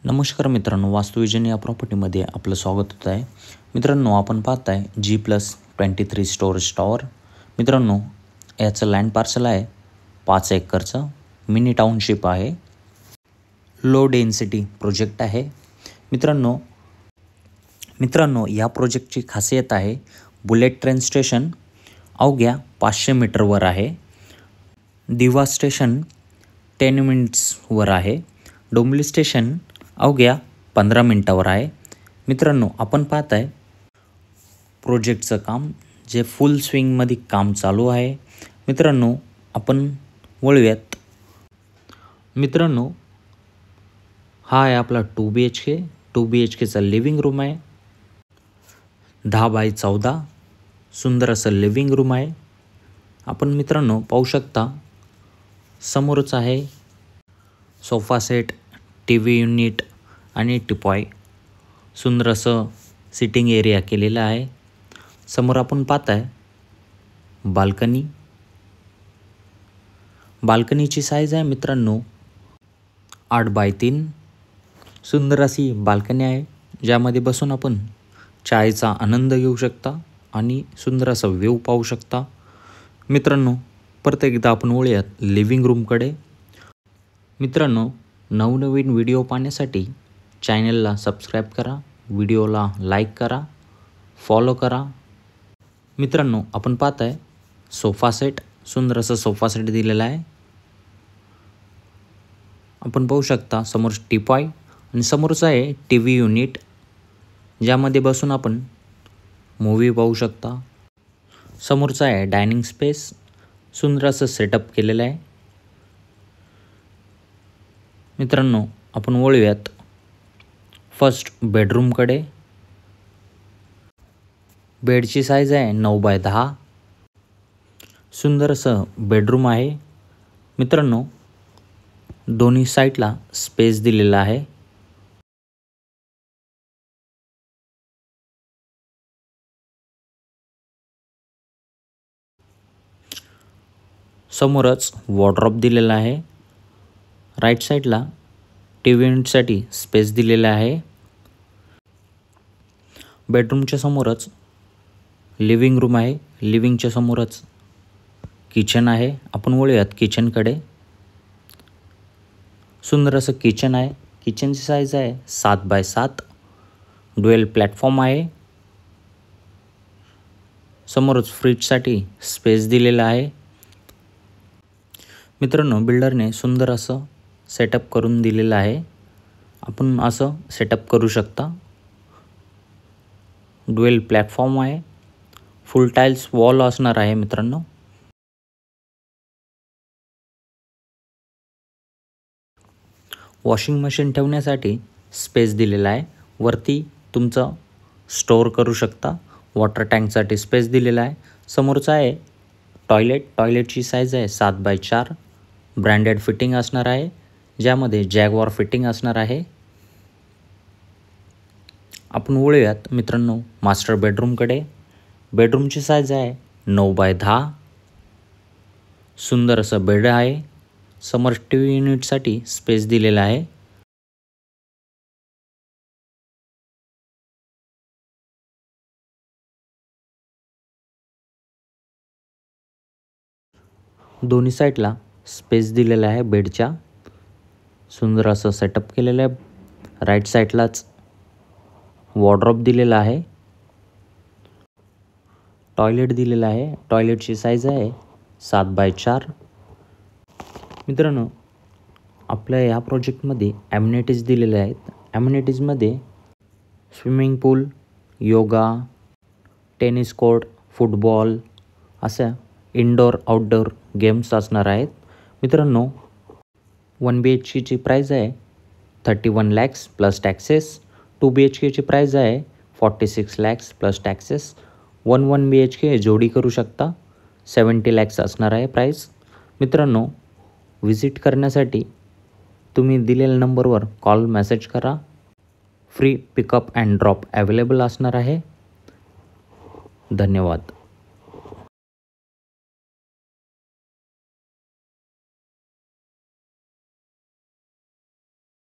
नमस्कार मित्रांनो, वास्तुविजन या प्रॉपर्टीमध्ये आपलं स्वागत होत आहे. मित्रांनो, आपण पाहत आहे G+23 स्टोरेज टॉवर. मित्रांनो, याचं लँड पार्सल आहे 5 एकरचं. मिनी टाउनशिप आहे. लो डेन्सिटी प्रोजेक्ट आहे. मित्रांनो या प्रोजेक्टची खासियत आहे बुलेट ट्रेन स्टेशन अवघ्या 500 मीटरवर आहे. दिवा स्टेशन 10 मिनिट्सवर आहे. डोंबिवली स्टेशन अवघ्या 15 मिनिटावर आहे. मित्रांनो, आपण पाहत आहे प्रोजेक्टचं काम जे फुल स्विंगमध्ये काम चालू आहे. मित्रांनो, आपण वळूयात. मित्रांनो, हा आहे आपला 2 BHK. 2 BHKचा लिव्हिंग रूम आहे. 10 बाय 14 सुंदर असं लिव्हिंग रूम आहे. आपण मित्रांनो पाहू शकता, समोरच आहे सोफा सेट, TV युनिट आणि टिपॉय. सुंदर असं सिटिंग एरिया केलेला आहे. समोर आपण पाहत आहे बाल्कनीची साईज आहे मित्रांनो 8 बाय 3. सुंदर अशी बाल्कनी आहे, ज्यामध्ये बसून आपण चायचा आनंद घेऊ शकता आणि सुंदर असा व्ह्यू पाहू शकता. मित्रांनो, परत एकदा आपण वळूयात लिव्हिंग रूमकडे. मित्रांनो, नवनवीन व्हिडिओ पाहण्यासाठी चॅनलला सबस्क्राईब करा, व्हिडिओला लाईक करा, फॉलो करा. मित्रांनो, आपण पाहत आहे सोफा सेट. सुंदर असं सोफा सेट दिलेला आहे. आपण पाहू शकता समोर टिपॉय आणि समोरच आहे TV युनिट, ज्यामध्ये बसून आपण मूव्ही पाहू शकता. समोरचा आहे डायनिंग स्पेस. सुंदर असं सेटअप केलेलं आहे. मित्रांनो, आपण वळूयात फर्स्ट बेडरूमकडे. बेडची साईज आहे 9 बाय 10. सुंदर असं बेडरूम आहे. मित्रांनो, दोन्ही साईडला स्पेस दिलेला आहे. समोरच वॉर्डरोब दिलेला आहे. राईट साईडला TV युनिटसाठी स्पेस दिलेला आहे. बेडरूमच्या समोरच लिव्हिंग रूम आहे. लिव्हिंगच्या समोरच किचन आहे. आपण वळूयात किचनकडे. सुंदर असं किचन आहे. किचनची साईज आहे 7 बाय 7. ड्युएल प्लॅटफॉर्म आहे. समोरच फ्रीजसाठी स्पेस दिलेला आहे. मित्रांनो, बिल्डरने सुंदर असं सेटअप करून दिलेलं आहे. आपण असं सेटअप करू शकता. ड्युएल प्लॅटफॉर्म आहे. फुल टाईल्स वॉल असणार आहे मित्रांनो. वॉशिंग मशीन ठेवण्यासाठी स्पेस दिलेला आहे. वरती तुमचं स्टोअर करू शकता. वॉटर टँकसाठी स्पेस दिलेला आहे. समोरचा आहे टॉयलेट. टॉयलेटची साईज आहे 7 बाय 4. ब्रँडेड फिटिंग असणार आहे, ज्यामध्ये जॅगवार फिटिंग असणार आहे. आपण वळूयात मित्रांनो मास्टर बेडरूमकडे. बेडरूमची साईज आहे 9 बाय 10. सुंदर असं बेड आहे. समोर TV युनिटसाठी स्पेस दिलेला आहे. दोन्ही साईडला स्पेस दिलेला आहे बेडच्या. सुंदर असं सेटअप केलेलं आहे. राईट साईडलाच वॉर्डरोब दिलेला आहे. टॉयलेट दिलेला आहे. टॉयलेटची साईज आहे 7 बाय 4. मित्रांनो, आपल्या या प्रोजेक्टमध्ये ॲम्युनिटीज दिलेल्या आहेत. ॲम्युनिटीजमध्ये स्विमिंग पूल, योगा, टेनिस कोर्ट, फुटबॉल अशा इनडोअर आउटडोअर गेम्स असणार आहेत. मित्रांनो, 1 BHKची प्राईज आहे 31 lakhs प्लस टॅक्सेस. 2 BHKची प्राईज आहे 46 lakhs प्लस टॅक्सेस. 1 BHK जोडी करू शकता. 70 lakhs असणार आहे प्राईज. मित्रांनो, व्हिजिट करण्यासाठी तुम्ही दिलेल्या नंबरवर कॉल मेसेज करा. Free pickup and drop available असणार आहे. धन्यवाद.